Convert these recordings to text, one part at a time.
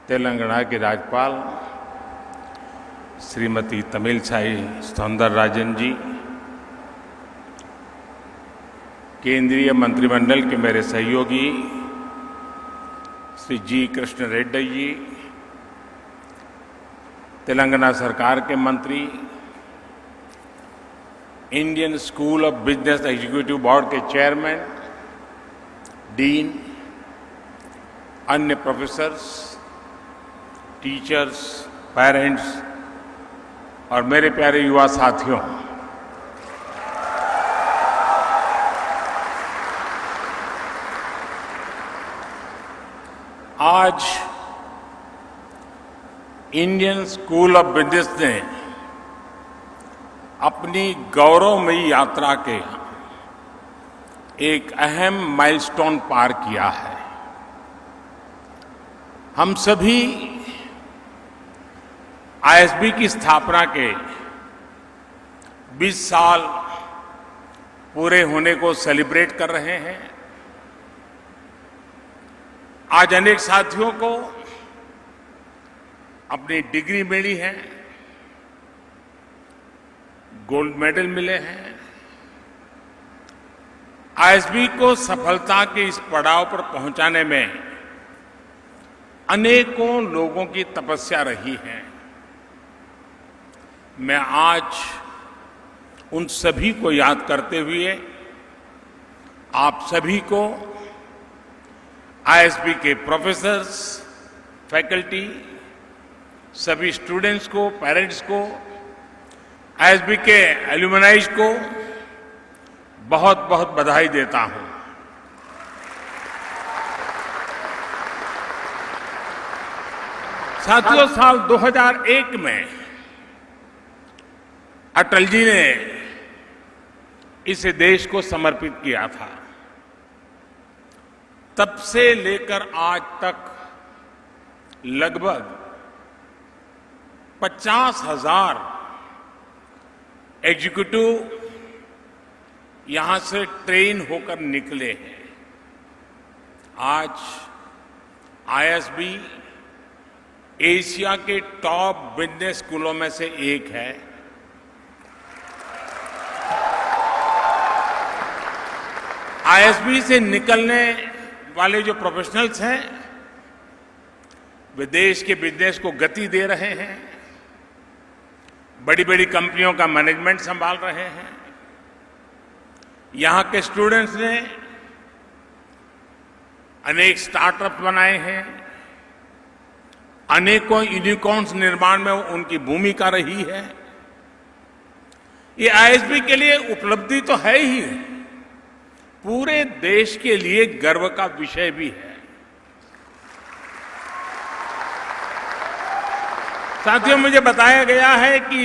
तेलंगाना की राज्यपाल श्रीमती तमिलसाई सौंदरराजन जी, केंद्रीय मंत्रिमंडल के मेरे सहयोगी श्री जी कृष्ण रेड्डी जी, तेलंगाना सरकार के मंत्री, Indian school of business executive board के चेयरमैन, डीन, अन्य प्रोफेसर्स, टीचर्स, पेरेंट्स और मेरे प्यारे युवा साथियों, आज इंडियन स्कूल ऑफ बिजनेस ने अपनी गौरवमयी यात्रा के एक अहम माइलस्टोन पार किया है। हम सभी आईएसबी की स्थापना के 20 साल पूरे होने को सेलिब्रेट कर रहे हैं। आज अनेक साथियों को अपनी डिग्री मिली है, गोल्ड मेडल मिले हैं। आईएसबी को सफलता के इस पड़ाव पर पहुंचाने में अनेकों लोगों की तपस्या रही है। मैं आज उन सभी को याद करते हुए आप सभी को, आईएसबी के प्रोफेसर्स, फैकल्टी, सभी स्टूडेंट्स को, पेरेंट्स को, आईएसबी के एल्यूमनाइज को बहुत बहुत बधाई देता हूं। साथियों, साल 2001 में अटल जी ने इसे देश को समर्पित किया था। तब से लेकर आज तक लगभग 50,000 एग्जीक्यूटिव यहां से ट्रेन होकर निकले हैं। आज आईएसबी एशिया के टॉप बिजनेस स्कूलों में से एक है। आईएसबी से निकलने वाले जो प्रोफेशनल्स हैं, वे देश के बिजनेस को गति दे रहे हैं, बड़ी बड़ी कंपनियों का मैनेजमेंट संभाल रहे हैं। यहां के स्टूडेंट्स ने अनेक स्टार्टअप बनाए हैं, अनेकों यूनिकॉर्न्स निर्माण में उनकी भूमिका रही है। ये आईएसबी के लिए उपलब्धि तो है ही, पूरे देश के लिए गर्व का विषय भी है। साथियों, मुझे बताया गया है कि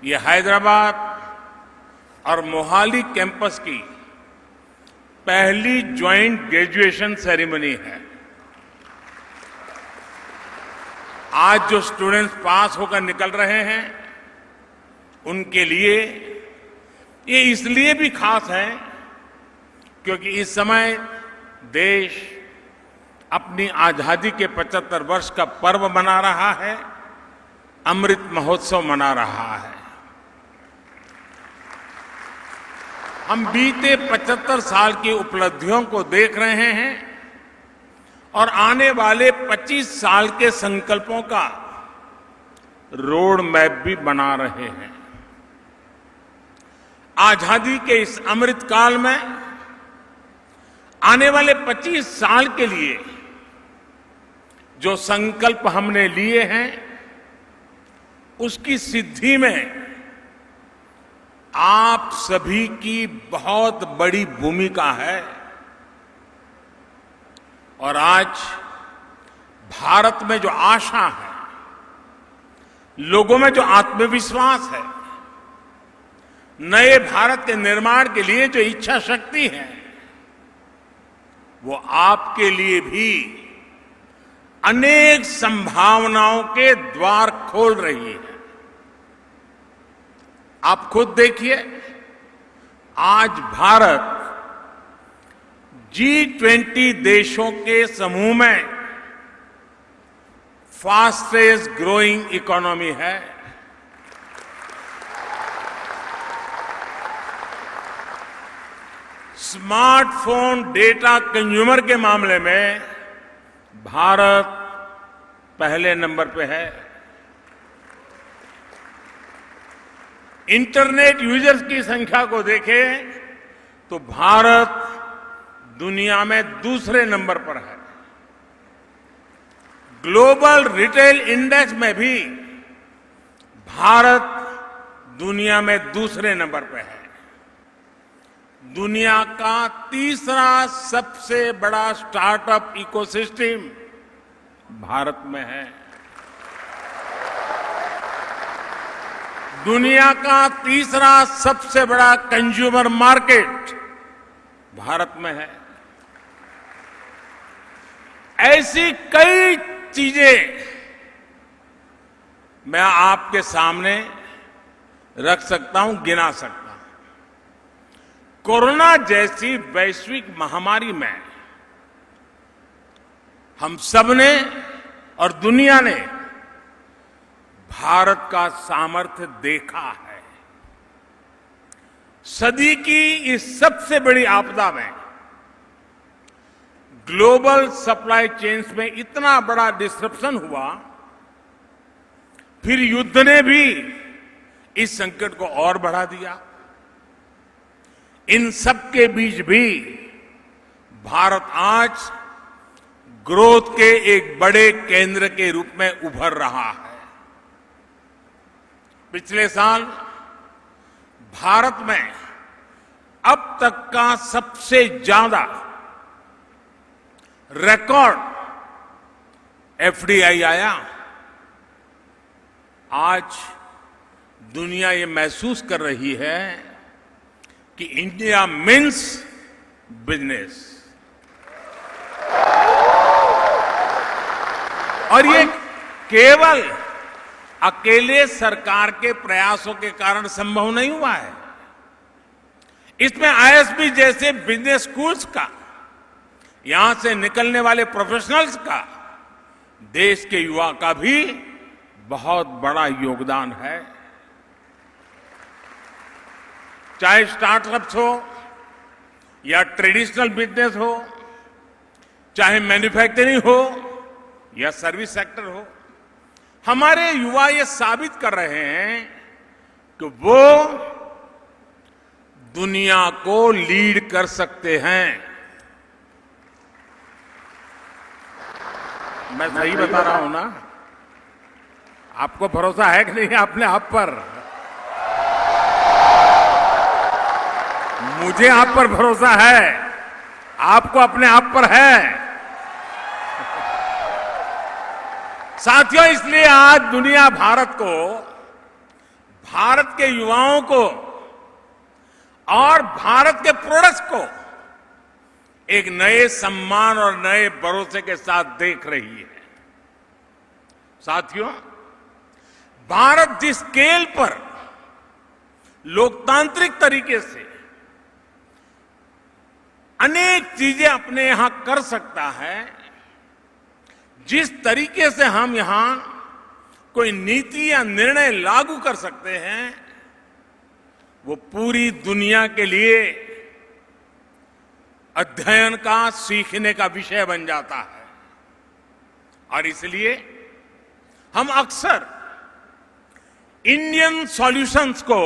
ये हैदराबाद और मोहाली कैंपस की पहली ज्वाइंट ग्रेजुएशन सेरेमनी है। आज जो स्टूडेंट्स पास होकर निकल रहे हैं, उनके लिए ये इसलिए भी खास है क्योंकि इस समय देश अपनी आजादी के 75 वर्ष का पर्व मना रहा है, अमृत महोत्सव मना रहा है। हम बीते 75 साल की उपलब्धियों को देख रहे हैं और आने वाले 25 साल के संकल्पों का रोड मैप भी बना रहे हैं। आजादी के इस अमृत काल में आने वाले 25 साल के लिए जो संकल्प हमने लिए हैं, उसकी सिद्धि में आप सभी की बहुत बड़ी भूमिका है। और आज भारत में जो आशा है, लोगों में जो आत्मविश्वास है, नए भारत के निर्माण के लिए जो इच्छा शक्ति है, वो आपके लिए भी अनेक संभावनाओं के द्वार खोल रही है। आप खुद देखिए, आज भारत G20 देशों के समूह में फास्टेस्ट ग्रोइंग इकोनॉमी है। स्मार्टफोन डेटा कंज्यूमर के मामले में भारत पहले नंबर पे है। इंटरनेट यूजर्स की संख्या को देखें तो भारत दुनिया में दूसरे नंबर पर है। ग्लोबल रिटेल इंडेक्स में भी भारत दुनिया में दूसरे नंबर पर है। दुनिया का तीसरा सबसे बड़ा स्टार्टअप इकोसिस्टम भारत में है। दुनिया का तीसरा सबसे बड़ा कंज्यूमर मार्केट भारत में है। ऐसी कई चीजें मैं आपके सामने रख सकता हूं, गिना सकता हूं। कोरोना जैसी वैश्विक महामारी में हम सबने और दुनिया ने भारत का सामर्थ्य देखा है। सदी की इस सबसे बड़ी आपदा में ग्लोबल सप्लाई चेन्स में इतना बड़ा डिस्रप्शन हुआ, फिर युद्ध ने भी इस संकट को और बढ़ा दिया। इन सब के बीच भी भारत आज ग्रोथ के एक बड़े केंद्र के रूप में उभर रहा है। पिछले साल भारत में अब तक का सबसे ज्यादा रिकॉर्ड एफडीआई आया। आज दुनिया ये महसूस कर रही है कि इंडिया मीन्स बिजनेस। और ये केवल अकेले सरकार के प्रयासों के कारण संभव नहीं हुआ है। इसमें आईएसबी जैसे बिजनेस स्कूल्स का, यहां से निकलने वाले प्रोफेशनल्स का, देश के युवा का भी बहुत बड़ा योगदान है। चाहे स्टार्टअप्स हो या ट्रेडिशनल बिजनेस हो, चाहे मैन्युफैक्चरिंग हो या सर्विस सेक्टर हो, हमारे युवा ये साबित कर रहे हैं कि वो दुनिया को लीड कर सकते हैं। मैं सही बता रहा हूं ना? आपको भरोसा है कि नहीं अपने आप पर? मुझे आप पर भरोसा है, आपको अपने आप पर है। साथियों, इसलिए आज दुनिया भारत को, भारत के युवाओं को और भारत के प्रोडक्ट्स को एक नए सम्मान और नए भरोसे के साथ देख रही है। साथियों, भारत जिस स्केल पर लोकतांत्रिक तरीके से अनेक चीजें अपने यहां कर सकता है, जिस तरीके से हम यहां कोई नीति या निर्णय लागू कर सकते हैं, वो पूरी दुनिया के लिए अध्ययन का, सीखने का विषय बन जाता है। और इसलिए हम अक्सर इंडियन सॉल्यूशंस को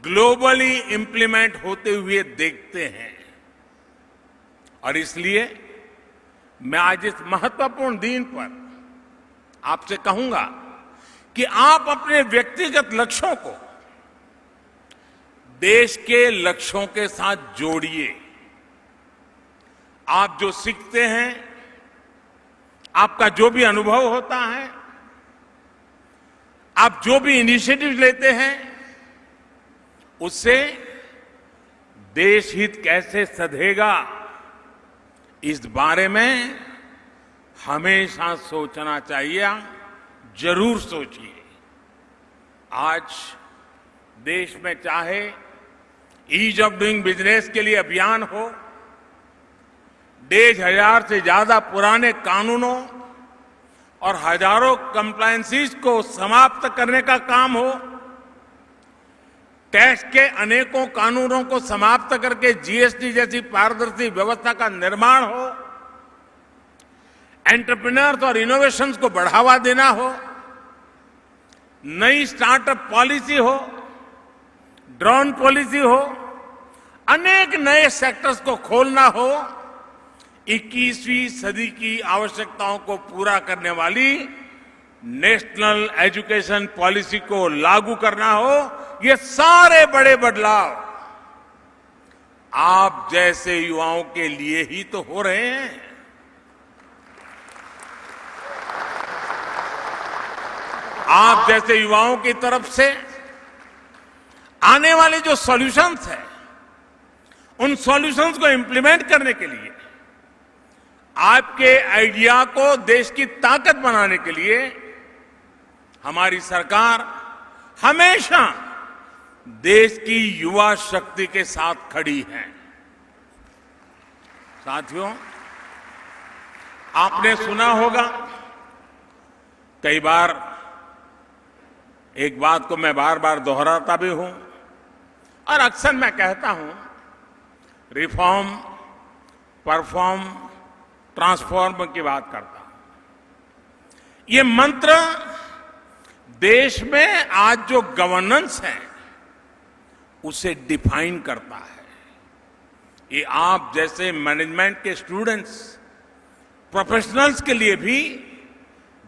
ग्लोबली इंप्लीमेंट होते हुए देखते हैं। और इसलिए मैं आज इस महत्वपूर्ण दिन पर आपसे कहूंगा कि आप अपने व्यक्तिगत लक्ष्यों को देश के लक्ष्यों के साथ जोड़िए। आप जो सीखते हैं, आपका जो भी अनुभव होता है, आप जो भी इनिशिएटिव लेते हैं, उससे देश हित कैसे सधेगा, इस बारे में हमेशा सोचना चाहिए। जरूर सोचिए। आज देश में चाहे ईज ऑफ डूइंग बिजनेस के लिए अभियान हो, 1,500 से ज्यादा पुराने कानूनों और हजारों कंप्लायंसेस को समाप्त करने का काम हो, टैक्स के अनेकों कानूनों को समाप्त करके जीएसटी जैसी पारदर्शी व्यवस्था का निर्माण हो, एंटरप्रेन्योर्स और इनोवेशंस को बढ़ावा देना हो, नई स्टार्टअप पॉलिसी हो, ड्रोन पॉलिसी हो, अनेक नए सेक्टर्स को खोलना हो, 21वीं सदी की आवश्यकताओं को पूरा करने वाली नेशनल एजुकेशन पॉलिसी को लागू करना हो, ये सारे बड़े बदलाव आप जैसे युवाओं के लिए ही तो हो रहे हैं। आप जैसे युवाओं की तरफ से आने वाले जो सॉल्यूशंस हैं, उन सॉल्यूशंस को इंप्लीमेंट करने के लिए, आपके आइडिया को देश की ताकत बनाने के लिए हमारी सरकार हमेशा देश की युवा शक्ति के साथ खड़ी है। साथियों, आपने सुना होगा, कई बार एक बात को मैं बार बार दोहराता भी हूं और अक्सर मैं कहता हूं, रिफॉर्म, परफॉर्म, ट्रांसफॉर्म की बात करता हूं। ये मंत्र देश में आज जो गवर्नेंस है उसे डिफाइन करता है। ये आप जैसे मैनेजमेंट के स्टूडेंट्स, प्रोफेशनल्स के लिए भी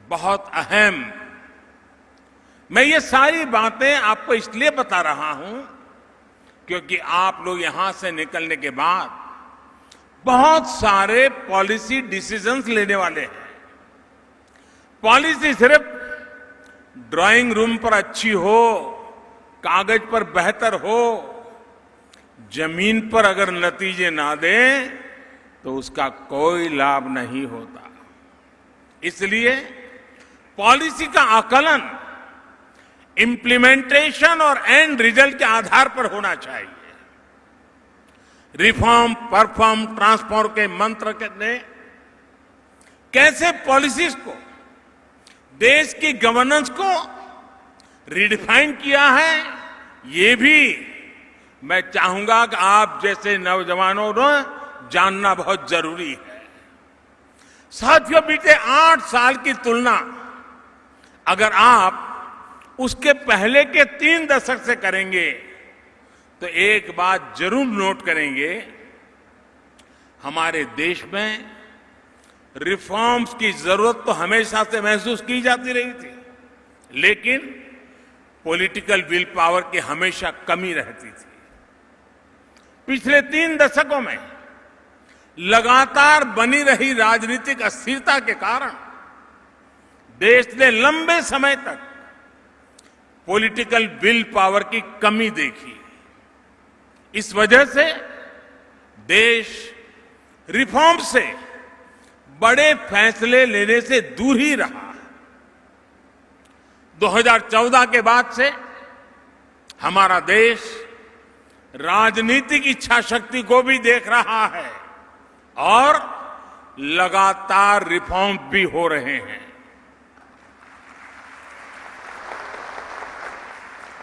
बहुत अहम। मैं ये सारी बातें आपको इसलिए बता रहा हूं क्योंकि आप लोग यहां से निकलने के बाद बहुत सारे पॉलिसी डिसीजंस लेने वाले हैं। पॉलिसी सिर्फ ड्राइंग रूम पर अच्छी हो, कागज पर बेहतर हो, जमीन पर अगर नतीजे ना दें तो उसका कोई लाभ नहीं होता। इसलिए पॉलिसी का आकलन इंप्लीमेंटेशन और एंड रिजल्ट के आधार पर होना चाहिए। रिफॉर्म, परफॉर्म, ट्रांसफॉर्म के मंत्र ने कैसे पॉलिसीज को, देश की गवर्नेंस को रिडिफाइन किया है, ये भी मैं चाहूंगा कि आप जैसे नौजवानों को जानना बहुत जरूरी है। साथियों, बीते 8 साल की तुलना अगर आप उसके पहले के 3 दशक से करेंगे तो एक बात जरूर नोट करेंगे, हमारे देश में रिफॉर्म्स की जरूरत तो हमेशा से महसूस की जाती रही थी, लेकिन पॉलिटिकल विल पावर की हमेशा कमी रहती थी। पिछले 3 दशकों में लगातार बनी रही राजनीतिक अस्थिरता के कारण देश ने लंबे समय तक पॉलिटिकल विल पावर की कमी देखी। इस वजह से देश रिफॉर्म से बड़े फैसले लेने से दूर ही रहा। 2014 के बाद से हमारा देश राजनीतिक इच्छा शक्ति को भी देख रहा है और लगातार रिफॉर्म भी हो रहे हैं।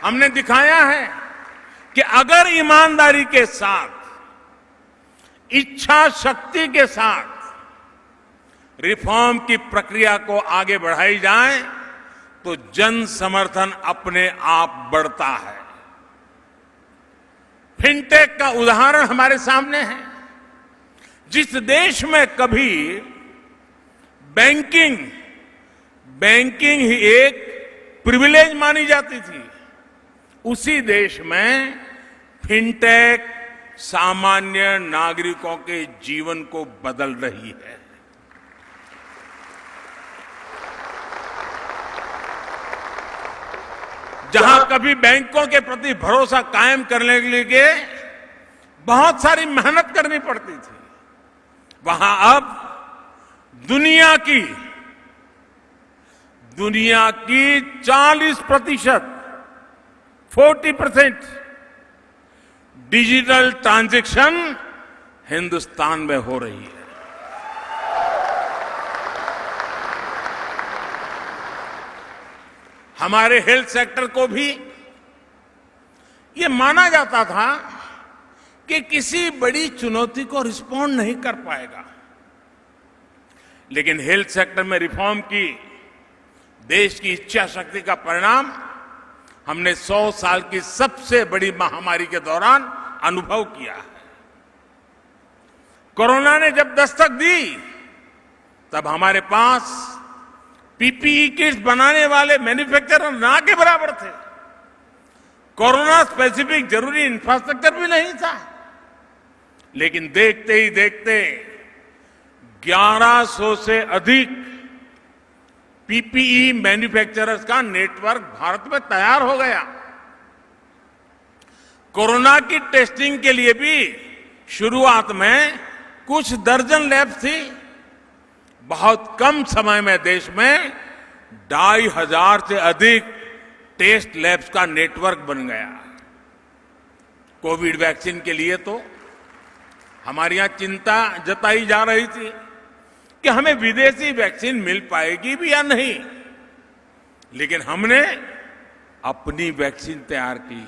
हमने दिखाया है कि अगर ईमानदारी के साथ, इच्छा शक्ति के साथ रिफॉर्म की प्रक्रिया को आगे बढ़ाई जाए तो जन समर्थन अपने आप बढ़ता है। फिनटेक का उदाहरण हमारे सामने है। जिस देश में कभी बैंकिंग ही एक प्रिविलेज मानी जाती थी, उसी देश में फिनटेक सामान्य नागरिकों के जीवन को बदल रही है। जहां कभी बैंकों के प्रति भरोसा कायम करने के लिए बहुत सारी मेहनत करनी पड़ती थी, वहां अब दुनिया की 40% डिजिटल ट्रांजैक्शन हिंदुस्तान में हो रही है। हमारे हेल्थ सेक्टर को भी ये माना जाता था कि किसी बड़ी चुनौती को रिस्पॉन्ड नहीं कर पाएगा, लेकिन हेल्थ सेक्टर में रिफॉर्म की देश की इच्छा शक्ति का परिणाम हमने 100 साल की सबसे बड़ी महामारी के दौरान अनुभव किया है। कोरोना ने जब दस्तक दी तब हमारे पास पीपीई किट्स बनाने वाले मैन्युफैक्चरर ना के बराबर थे। कोरोना स्पेसिफिक जरूरी इंफ्रास्ट्रक्चर भी नहीं था, लेकिन देखते ही देखते 1100 से अधिक पीपीई मैन्युफैक्चरर्स का नेटवर्क भारत में तैयार हो गया। कोरोना की टेस्टिंग के लिए भी शुरुआत में कुछ दर्जन लैब थी। बहुत कम समय में देश में 2500 से अधिक टेस्ट लैब्स का नेटवर्क बन गया। कोविड वैक्सीन के लिए तो हमारे यहां चिंता जताई जा रही थी कि हमें विदेशी वैक्सीन मिल पाएगी भी या नहीं, लेकिन हमने अपनी वैक्सीन तैयार की,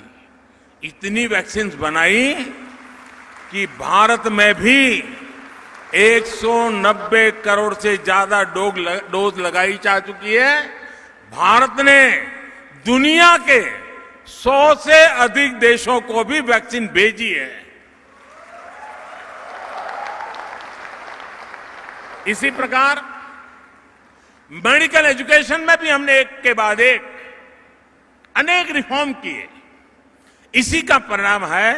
इतनी वैक्सीन बनाई कि भारत में भी 190 करोड़ से ज्यादा डोज लगाई जा चुकी है। भारत ने दुनिया के 100 से अधिक देशों को भी वैक्सीन भेजी है। इसी प्रकार मेडिकल एजुकेशन में भी हमने एक के बाद एक अनेक रिफॉर्म किए। इसी का परिणाम है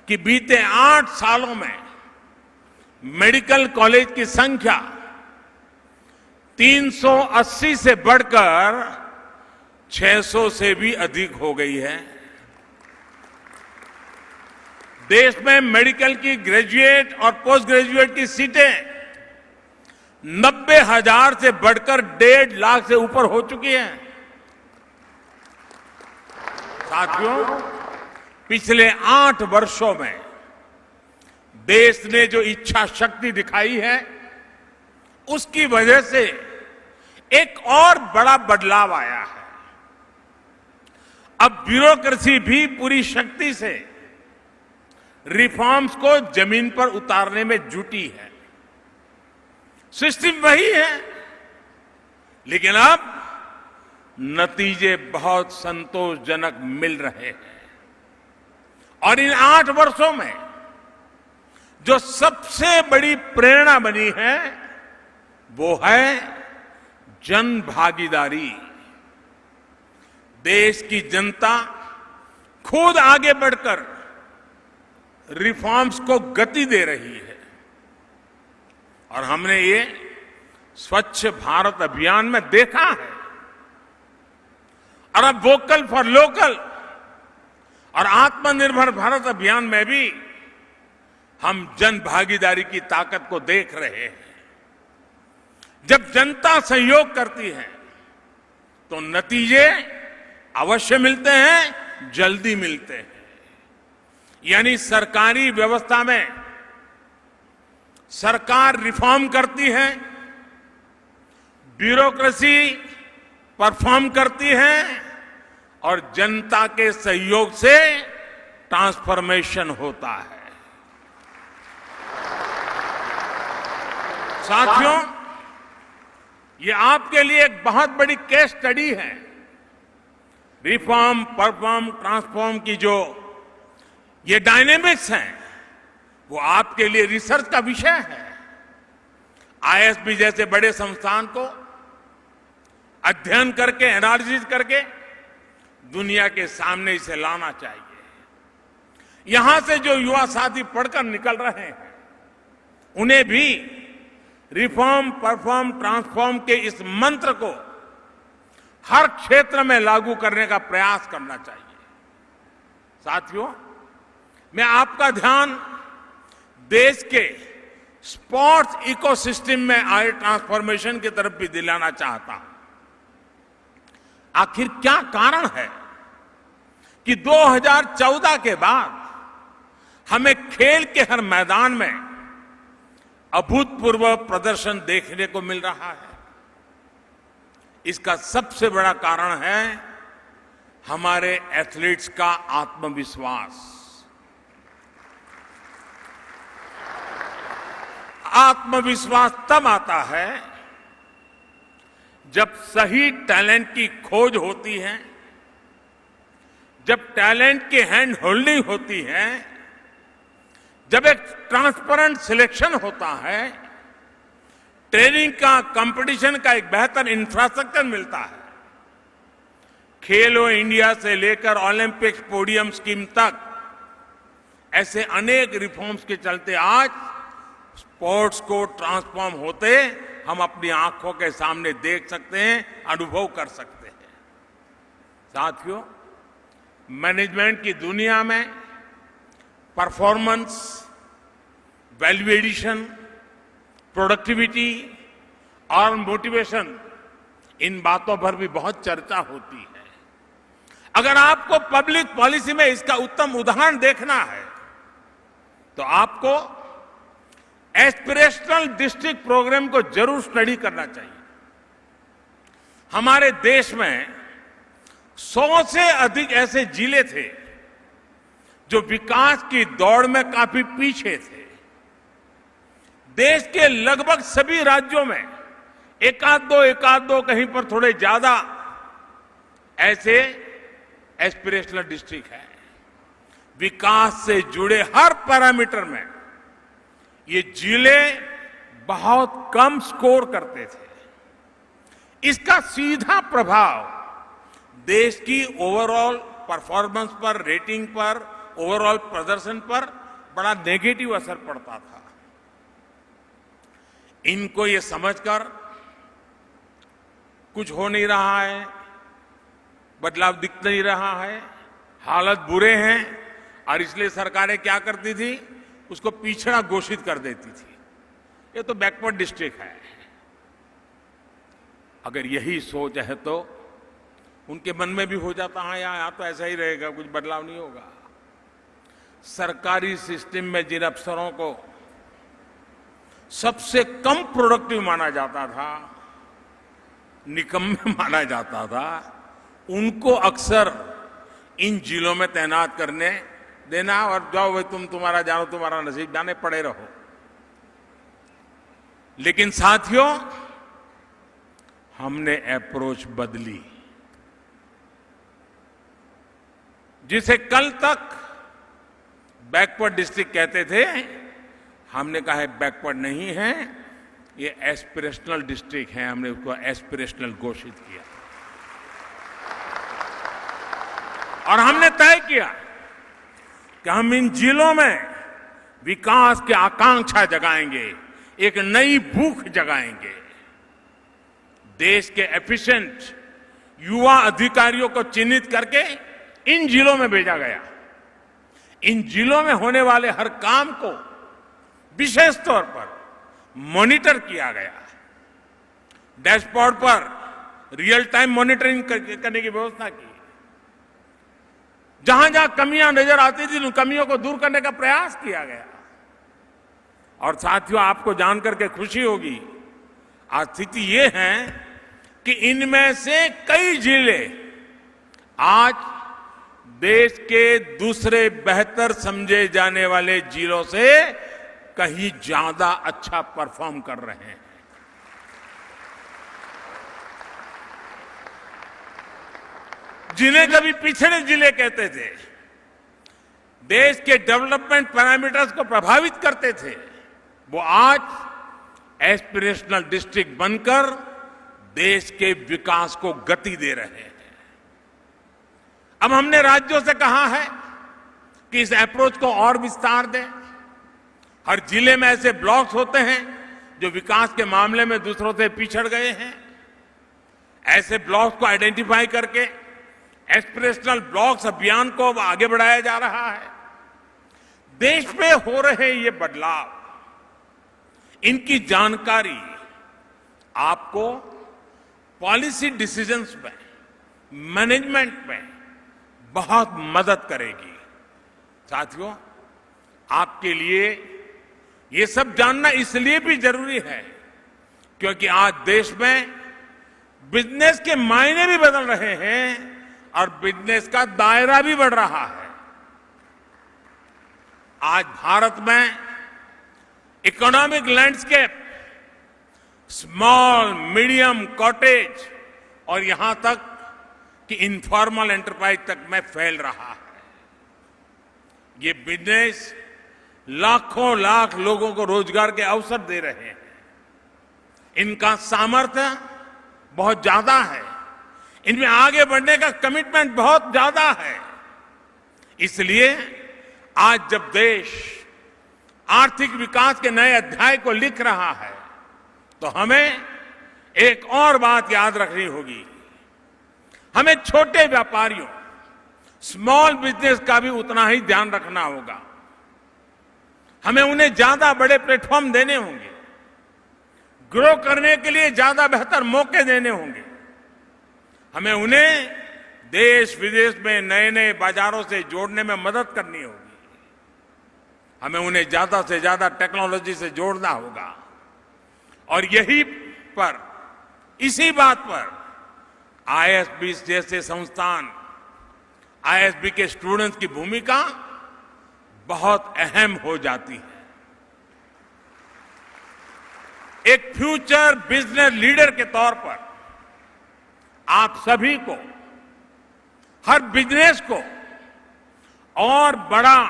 कि बीते 8 सालों में मेडिकल कॉलेज की संख्या 380 से बढ़कर 600 से भी अधिक हो गई है। देश में मेडिकल की ग्रेजुएट और पोस्ट ग्रेजुएट की सीटें 90,000 से बढ़कर 1.5 लाख से ऊपर हो चुकी हैं। साथियों, पिछले 8 वर्षों में देश ने जो इच्छा शक्ति दिखाई है, उसकी वजह से एक और बड़ा बदलाव आया है। अब ब्यूरोक्रेसी भी पूरी शक्ति से रिफॉर्म्स को जमीन पर उतारने में जुटी है। सिस्टम वही है, लेकिन अब नतीजे बहुत संतोषजनक मिल रहे हैं। और इन 8 वर्षों में जो सबसे बड़ी प्रेरणा बनी है, वो है जन भागीदारी। देश की जनता खुद आगे बढ़कर रिफॉर्म्स को गति दे रही है। और हमने ये स्वच्छ भारत अभियान में देखा है। और अब वोकल फॉर लोकल और आत्मनिर्भर भारत अभियान में भी हम जन भागीदारी की ताकत को देख रहे हैं। जब जनता सहयोग करती है तो नतीजे अवश्य मिलते हैं, जल्दी मिलते हैं। यानी सरकारी व्यवस्था में सरकार रिफॉर्म करती है, ब्यूरोक्रेसी परफॉर्म करती है और जनता के सहयोग से ट्रांसफॉर्मेशन होता है। साथियों, ये आपके लिए एक बहुत बड़ी केस स्टडी है। रिफॉर्म, परफॉर्म, ट्रांसफॉर्म की जो ये डायनेमिक्स हैं, वो आपके लिए रिसर्च का विषय है। आईएसबी जैसे बड़े संस्थान को अध्ययन करके, एनालिसिस करके दुनिया के सामने इसे लाना चाहिए। यहां से जो युवा साथी पढ़कर निकल रहे हैं, उन्हें भी रिफॉर्म, परफॉर्म, ट्रांसफॉर्म के इस मंत्र को हर क्षेत्र में लागू करने का प्रयास करना चाहिए। साथियों, मैं आपका ध्यान देश के स्पोर्ट्स इकोसिस्टम में आए ट्रांसफॉर्मेशन की तरफ भी दिलाना चाहता हूं। आखिर क्या कारण है कि 2014 के बाद हमें खेल के हर मैदान में अभूतपूर्व प्रदर्शन देखने को मिल रहा है? इसका सबसे बड़ा कारण है हमारे एथलीट्स का आत्मविश्वास। आत्मविश्वास तब आता है जब सही टैलेंट की खोज होती है, जब टैलेंट की हैंड होल्डिंग होती है, जब एक ट्रांसपेरेंट सिलेक्शन होता है, ट्रेनिंग का, कंपटीशन का एक बेहतर इंफ्रास्ट्रक्चर मिलता है। खेलो इंडिया से लेकर ओलंपिक्स पोडियम स्कीम तक ऐसे अनेक रिफॉर्म्स के चलते आज स्पोर्ट्स को ट्रांसफॉर्म होते हम अपनी आंखों के सामने देख सकते हैं, अनुभव कर सकते हैं। साथियों, मैनेजमेंट की दुनिया में परफॉर्मेंस, वैल्यू एडिशन, प्रोडक्टिविटी और मोटिवेशन, इन बातों पर भी बहुत चर्चा होती है। अगर आपको पब्लिक पॉलिसी में इसका उत्तम उदाहरण देखना है तो आपको एस्पिरेशनल डिस्ट्रिक्ट प्रोग्राम को जरूर स्टडी करना चाहिए। हमारे देश में 100 से अधिक ऐसे जिले थे जो विकास की दौड़ में काफी पीछे थे। देश के लगभग सभी राज्यों में एकाध दो कहीं पर थोड़े ज्यादा ऐसे एस्पिरेशनल डिस्ट्रिक्ट है। विकास से जुड़े हर पैरामीटर में ये जिले बहुत कम स्कोर करते थे। इसका सीधा प्रभाव देश की ओवरऑल परफॉर्मेंस पर, रेटिंग पर, ओवरऑल प्रदर्शन पर बड़ा नेगेटिव असर पड़ता था। इनको ये समझकर कुछ हो नहीं रहा है, बदलाव दिख नहीं रहा है, हालत बुरे हैं और इसलिए सरकारें क्या करती थी, उसको पिछड़ा घोषित कर देती थी। ये तो बैकवर्ड डिस्ट्रिक्ट है। अगर यही सोच है तो उनके मन में भी हो जाता है यहाँ तो ऐसा ही रहेगा, कुछ बदलाव नहीं होगा। सरकारी सिस्टम में जिन अफसरों को सबसे कम प्रोडक्टिव माना जाता था, निकम्मे माना जाता था, उनको अक्सर इन जिलों में तैनात करने देना और जाओ भाई तुम्हारा जानो, तुम्हारा नसीब जाने, पड़े रहो। लेकिन साथियों, हमने अप्रोच बदली। जिसे कल तक बैकवर्ड डिस्ट्रिक्ट कहते थे, हमने कहा है बैकवर्ड नहीं है, ये एस्पिरेशनल डिस्ट्रिक्ट है। हमने उसको एस्पिरेशनल घोषित किया और हमने तय किया कि हम इन जिलों में विकास की आकांक्षा जगाएंगे, एक नई भूख जगाएंगे। देश के एफिशिएंट युवा अधिकारियों को चिन्हित करके इन जिलों में भेजा गया। इन जिलों में होने वाले हर काम को विशेष तौर पर मॉनिटर किया गया। डैशबोर्ड पर रियल टाइम मॉनिटरिंग करने की व्यवस्था की। जहां जहां कमियां नजर आती थी, उन कमियों को दूर करने का प्रयास किया गया। और साथियों, आपको जानकर के खुशी होगी, आज स्थिति ये है कि इनमें से कई जिले आज देश के दूसरे बेहतर समझे जाने वाले जिलों से कहीं ज्यादा अच्छा परफॉर्म कर रहे हैं। जिन्हें कभी पिछड़े जिले कहते थे, देश के डेवलपमेंट पैरामीटर्स को प्रभावित करते थे, वो आज एस्पिरेशनल डिस्ट्रिक्ट बनकर देश के विकास को गति दे रहे हैं। अब हमने राज्यों से कहा है कि इस अप्रोच को और विस्तार दें। हर जिले में ऐसे ब्लॉक्स होते हैं जो विकास के मामले में दूसरों से पिछड़ गए हैं। ऐसे ब्लॉक्स को आइडेंटिफाई करके एस्पिरेशनल ब्लॉक्स अभियान को अब आगे बढ़ाया जा रहा है। देश में हो रहे ये बदलाव, इनकी जानकारी आपको पॉलिसी डिसीजंस में, मैनेजमेंट में बहुत मदद करेगी। साथियों, आपके लिए ये सब जानना इसलिए भी जरूरी है क्योंकि आज देश में बिजनेस के मायने भी बदल रहे हैं और बिजनेस का दायरा भी बढ़ रहा है। आज भारत में economic landscape small, medium, cottage और यहां तक कि इनफॉर्मल एंटरप्राइज तक में फैल रहा है। ये बिजनेस लाखों लाख लोगों को रोजगार के अवसर दे रहे हैं। इनका सामर्थ्य बहुत ज्यादा है, इनमें आगे बढ़ने का कमिटमेंट बहुत ज्यादा है। इसलिए आज जब देश आर्थिक विकास के नए अध्याय को लिख रहा है तो हमें एक और बात याद रखनी होगी। हमें छोटे व्यापारियों, स्मॉल बिजनेस का भी उतना ही ध्यान रखना होगा। हमें उन्हें ज्यादा बड़े प्लेटफॉर्म देने होंगे, ग्रो करने के लिए ज्यादा बेहतर मौके देने होंगे। हमें उन्हें देश विदेश में नए नए बाजारों से जोड़ने में मदद करनी होगी। हमें उन्हें ज्यादा से ज्यादा टेक्नोलॉजी से जोड़ना होगा। और यही पर, इसी बात पर आईएसबी जैसे संस्थान, आईएसबी के स्टूडेंट्स की भूमिका बहुत अहम हो जाती है। एक फ्यूचर बिजनेस लीडर के तौर पर आप सभी को, हर बिजनेस को और बड़ा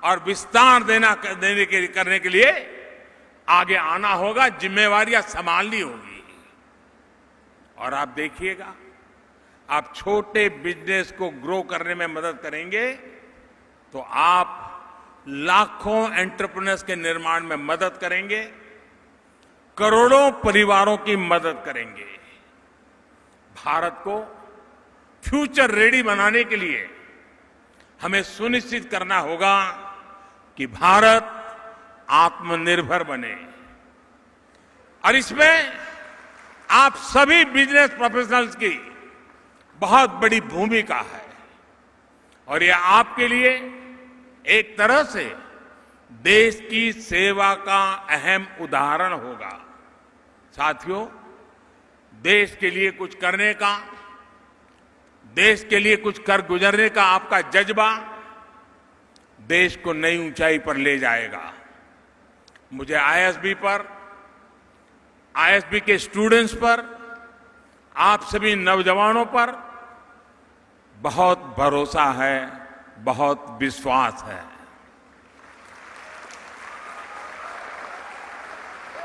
और विस्तार करने के लिए आगे आना होगा, जिम्मेवारियां संभालनी होगी। और आप देखिएगा, आप छोटे बिजनेस को ग्रो करने में मदद करेंगे तो आप लाखों एंटरप्रेन्योर्स के निर्माण में मदद करेंगे, करोड़ों परिवारों की मदद करेंगे। भारत को फ्यूचर रेडी बनाने के लिए हमें सुनिश्चित करना होगा कि भारत आत्मनिर्भर बने। और इसमें आप सभी बिजनेस प्रोफेशनल्स की बहुत बड़ी भूमिका है। और यह आपके लिए एक तरह से देश की सेवा का अहम उदाहरण होगा। साथियों, देश के लिए कुछ करने का, देश के लिए कुछ कर गुजरने का आपका जज्बा देश को नई ऊंचाई पर ले जाएगा। मुझे आईएसबी पर, आईएसबी के स्टूडेंट्स पर, आप सभी नौजवानों पर बहुत भरोसा है, बहुत विश्वास है।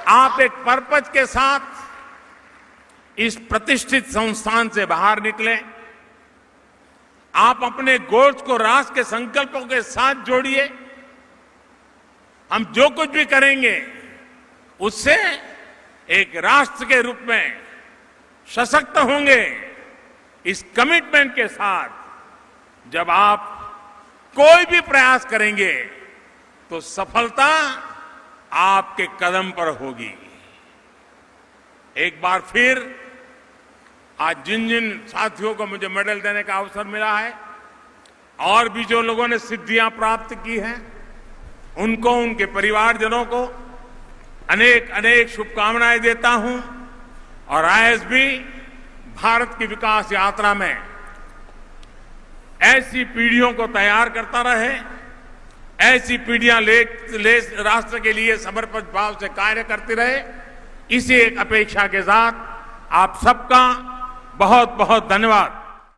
आप एक पर्पज के साथ इस प्रतिष्ठित संस्थान से बाहर निकले। आप अपने गोल्स को राष्ट्र के संकल्पों के साथ जोड़िए। हम जो कुछ भी करेंगे उससे एक राष्ट्र के रूप में सशक्त होंगे। इस कमिटमेंट के साथ जब आप कोई भी प्रयास करेंगे तो सफलता आपके कदम पर होगी। एक बार फिर आज जिन जिन साथियों को मुझे मेडल देने का अवसर मिला है और भी जो लोगों ने सिद्धियां प्राप्त की हैं, उनको, उनके परिवारजनों को अनेक अनेक शुभकामनाएं देता हूं। और आईएसबी भारत की विकास यात्रा में ऐसी पीढ़ियों को तैयार करता रहे, ऐसी पीढ़ियां राष्ट्र के लिए समर्पित भाव से कार्य करती रहे। इसी एक अपेक्षा के साथ आप सबका बहुत बहुत धन्यवाद।